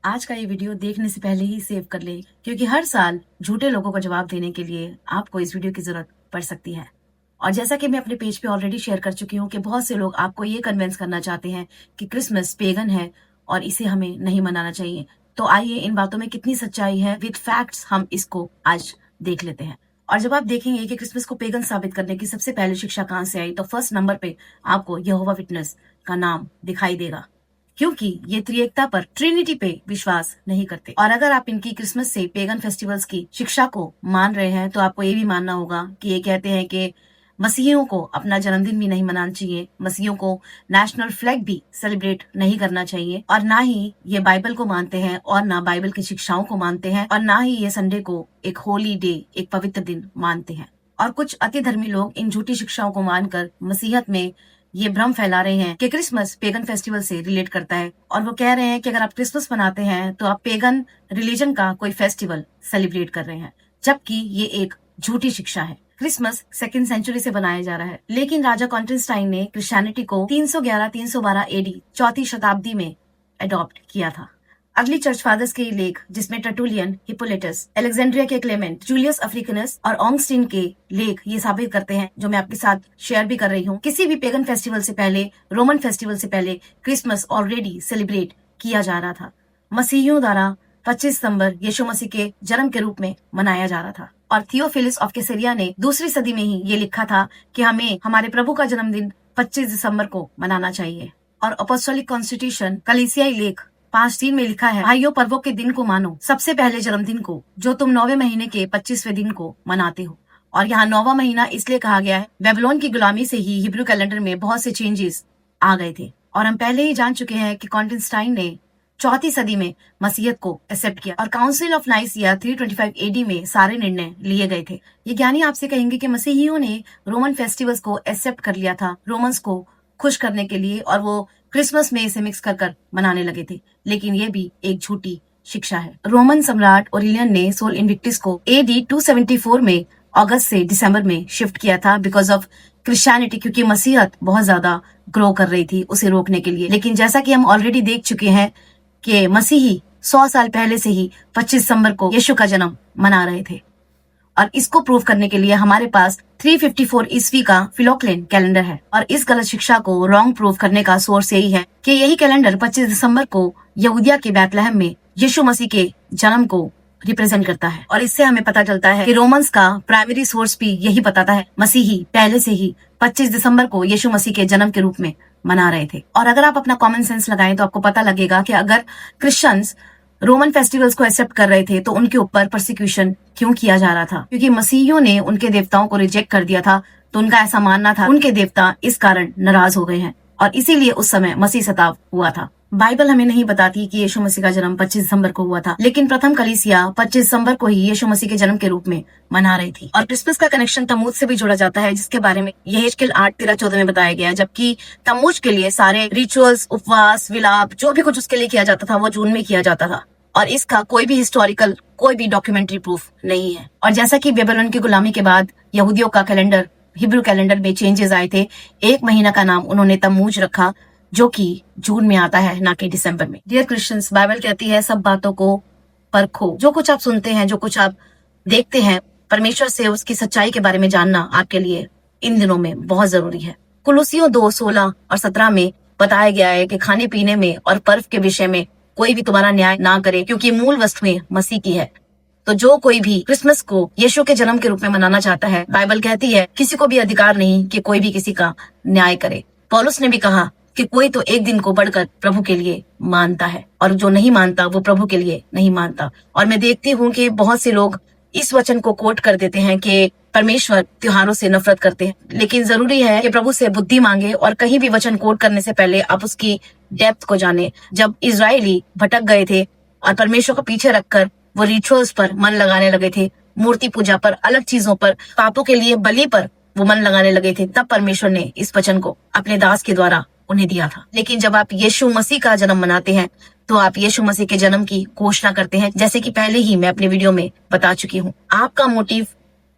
आज का ये वीडियो देखने से पहले ही सेव कर ले, क्योंकि हर साल झूठे लोगों को जवाब देने के लिए आपको इस वीडियो की जरूरत पड़ सकती है। और जैसा कि मैं अपने पेज पे ऑलरेडी शेयर कर चुकी हूँ कि बहुत से लोग आपको ये कन्विंस करना चाहते हैं कि क्रिसमस पेगन है और इसे हमें नहीं मनाना चाहिए। तो आइए इन बातों में कितनी सच्चाई है विद फैक्ट्स हम इसको आज देख लेते हैं। और जब आप देखेंगे कि क्रिसमस को पेगन साबित करने की सबसे पहले शिक्षा कहाँ से आई, तो फर्स्ट नंबर पे आपको यहोवा विटनेस का नाम दिखाई देगा, क्योंकि ये त्रिएकता पर, ट्रिनिटी पे विश्वास नहीं करते। और अगर आप इनकी क्रिसमस से पेगन फेस्टिवल्स की शिक्षा को मान रहे हैं तो आपको ये भी मानना होगा कि ये कहते हैं कि मसीहियों को अपना जन्मदिन भी नहीं मनाना चाहिए, मसीहियों को नेशनल फ्लैग भी सेलिब्रेट नहीं करना चाहिए, और ना ही ये बाइबल को मानते हैं और ना बाइबल की शिक्षाओं को मानते हैं, और ना ही ये संडे को एक होली डे, एक पवित्र दिन मानते हैं। और कुछ अति धर्मी लोग इन झूठी शिक्षाओं को मानकर मसीहत में ये भ्रम फैला रहे हैं कि क्रिसमस पेगन फेस्टिवल से रिलेट करता है, और वो कह रहे हैं कि अगर आप क्रिसमस मनाते हैं तो आप पेगन रिलीजन का कोई फेस्टिवल सेलिब्रेट कर रहे हैं, जबकि ये एक झूठी शिक्षा है। क्रिसमस 2nd सेंचुरी से बनाया जा रहा है, लेकिन राजा कॉन्स्टेंटाइन ने क्रिश्चियनिटी को 311-312 एडी 4वीं शताब्दी में अडॉप्ट किया था। अगली चर्च फादर्स के लेख, जिसमें टर्टुलियन, हिप्पोलिटस, अलेक्जेंड्रिया के क्लेमेंट, जूलियस अफ्रीकनस और ऑगस्टीन के लेख ये साबित करते हैं, जो मैं आपके साथ शेयर भी कर रही हूँ, किसी भी पेगन फेस्टिवल से पहले, रोमन फेस्टिवल से पहले क्रिसमस ऑलरेडी सेलिब्रेट किया जा रहा था। मसीहियों द्वारा 25 दिसंबर यीशु मसीह के जन्म के रूप में मनाया जा रहा था, और थियोफिलस ऑफ कैसरिया ने 2वीं सदी में ही ये लिखा था कि हमें हमारे प्रभु का जन्मदिन 25 दिसंबर को मनाना चाहिए। और अपोस्टोलिक कॉन्स्टिट्यूशन, कलीसियाई लेख 5:3 में लिखा है, भाइयों पर्वों के दिन को मानो, सबसे पहले जन्मदिन को, जो तुम 9वें महीने के 25वें दिन को मनाते हो। और यहाँ 9वां महीना इसलिए कहा गया है, बेबीलोन की गुलामी से ही हिब्रू कैलेंडर में बहुत से चेंजेस आ गए थे, और हम पहले ही जान चुके हैं कि कॉन्स्टेंटाइन ने 4वीं सदी में मसीहत को एक्सेप्ट किया, और काउंसिल ऑफ नाइसिया 325 एडी में सारे निर्णय लिए गए थे। ये ज्ञानी आपसे कहेंगे कि मसीहियों ने रोमन फेस्टिवल्स को एक्सेप्ट कर लिया था रोमन्स को खुश करने के लिए, और वो क्रिसमस में इसे मिक्स कर मनाने लगे थे, लेकिन ये भी एक झूठी शिक्षा है। रोमन सम्राट ओरेलियन ने सोल इन्विक्टिस को AD 274 में अगस्त से दिसंबर में शिफ्ट किया था बिकॉज ऑफ क्रिश्चियनिटी, क्योंकि मसीहत बहुत ज्यादा ग्रो कर रही थी उसे रोकने के लिए। लेकिन जैसा कि हम ऑलरेडी देख चुके हैं कि मसीही 100 साल पहले से ही 25 दिसंबर को यीशु का जन्म मना रहे थे, और इसको प्रूव करने के लिए हमारे पास 354 ईस्वी का फिलोक्लेन कैलेंडर है। और इस गलत शिक्षा को रॉन्ग प्रूव करने का सोर्स यही है कि यही कैलेंडर 25 दिसंबर को यहूदिया के बैतलहम में यीशु मसीह के जन्म को रिप्रेजेंट करता है। और इससे हमें पता चलता है कि रोमन्स का प्राइमरी सोर्स भी यही बताता है, मसीही पहले से ही 25 दिसंबर को यीशु मसीह के जन्म के रूप में मना रहे थे। और अगर आप अपना कॉमन सेंस लगाएं तो आपको पता लगेगा कि अगर क्रिश्चियंस रोमन फेस्टिवल्स को एक्सेप्ट कर रहे थे तो उनके ऊपर परसिक्यूशन क्यों किया जा रहा था, क्योंकि मसीहियों ने उनके देवताओं को रिजेक्ट कर दिया था, तो उनका ऐसा मानना था उनके देवता इस कारण नाराज हो गए हैं, और इसीलिए उस समय मसीह सताव हुआ था। बाइबल हमें नहीं बताती कि यीशु मसीह का जन्म 25 दिसंबर को हुआ था, लेकिन प्रथम कलीसिया 25 दिसंबर को ही यीशु मसीह के जन्म के रूप में मना रही थी। और क्रिसमस का कनेक्शन तम्मूज से भी जुड़ा जाता है, जिसके बारे में यहेजकेल 8:13-14 में बताया गया है, जबकि तम्मूज के लिए सारे रिचुअल्स, उपवास, विलाप, जो भी कुछ उसके लिए किया जाता था वो जून में किया जाता था, और इसका कोई भी हिस्टोरिकल, कोई भी डॉक्यूमेंट्री प्रूफ नहीं है। और जैसा कि बेबीलोन की गुलामी के बाद यहूदियों का कैलेंडर, हिब्रू कैलेंडर में चेंजेस आए थे, एक महीना का नाम उन्होंने तम्मूज रखा, जो कि जून में आता है, ना कि दिसंबर में। डियर क्रिश्चियंस, बाइबल कहती है सब बातों को परखो। जो कुछ आप सुनते हैं, जो कुछ आप देखते हैं, परमेश्वर से उसकी सच्चाई के बारे में जानना आपके लिए इन दिनों में बहुत जरूरी है। कुलुसियों 2:16 और 17 में बताया गया है कि खाने पीने में और पर्व के विषय में कोई भी तुम्हारा न्याय ना करे, क्योंकि मूल वस्तुएं मसीह की है। तो जो कोई भी क्रिसमस को यीशु के जन्म के रूप में मनाना चाहता है, बाइबल कहती है किसी को भी अधिकार नहीं कि कोई भी किसी का न्याय करे। पौलुस ने भी कहा कि कोई तो एक दिन को बढ़कर प्रभु के लिए मानता है, और जो नहीं मानता वो प्रभु के लिए नहीं मानता। और मैं देखती हूँ कि बहुत से लोग इस वचन को कोट कर देते हैं कि परमेश्वर त्योहारों से नफरत करते हैं, लेकिन जरूरी है कि प्रभु से बुद्धि मांगे, और कहीं भी वचन कोट करने से पहले आप उसकी डेप्थ को जाने। जब इजरायली भटक गए थे और परमेश्वर को पीछे रखकर वो रिचुअल्स पर मन लगाने लगे थे, मूर्ति पूजा पर, अलग चीजों पर, पापों के लिए बलि पर वो मन लगाने लगे थे, तब परमेश्वर ने इस वचन को अपने दास के द्वारा उन्हें दिया था। लेकिन जब आप यीशु मसीह का जन्म मनाते हैं तो आप यीशु मसीह के जन्म की घोषणा करते हैं, जैसे कि पहले ही मैं अपने वीडियो में बता चुकी हूँ। आपका मोटिव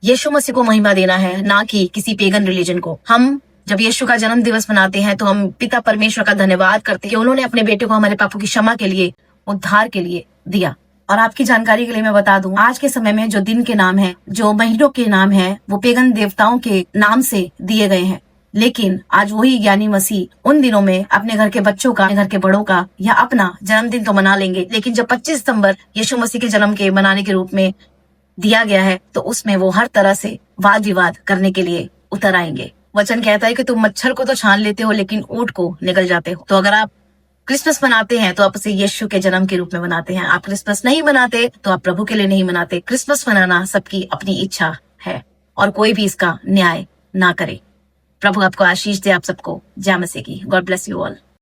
यीशु मसीह को महिमा देना है, ना कि किसी पेगन रिलीजन को। हम जब यीशु का जन्म दिवस मनाते हैं तो हम पिता परमेश्वर का धन्यवाद करते हैं कि उन्होंने अपने बेटे को हमारे पापों की क्षमा के लिए उद्धार के लिए दिया। और आपकी जानकारी के लिए मैं बता दूं, आज के समय में जो दिन के नाम है, जो महीनों के नाम है, वो पेगन देवताओं के नाम से दिए गए हैं। लेकिन आज वही ज्ञानी मसीह उन दिनों में अपने घर के बच्चों का, अपने घर के बड़ों का या अपना जन्मदिन तो मना लेंगे, लेकिन जब 25 सितंबर यीशु मसीह के जन्म के मनाने के रूप में दिया गया है, तो उसमें वो हर तरह से वाद विवाद करने के लिए उतर आएंगे। वचन कहता है कि तुम मच्छर को तो छान लेते हो, लेकिन ऊंट को निगल जाते हो। तो अगर आप क्रिसमस मनाते हैं तो आप उसे यीशु के जन्म के रूप में मनाते हैं। आप क्रिसमस नहीं मनाते तो आप प्रभु के लिए नहीं मनाते। क्रिसमस मनाना सबकी अपनी इच्छा है और कोई भी इसका न्याय ना करे। प्रभु आपको आशीष दे, आप सबको जय मसीह की। God bless you all.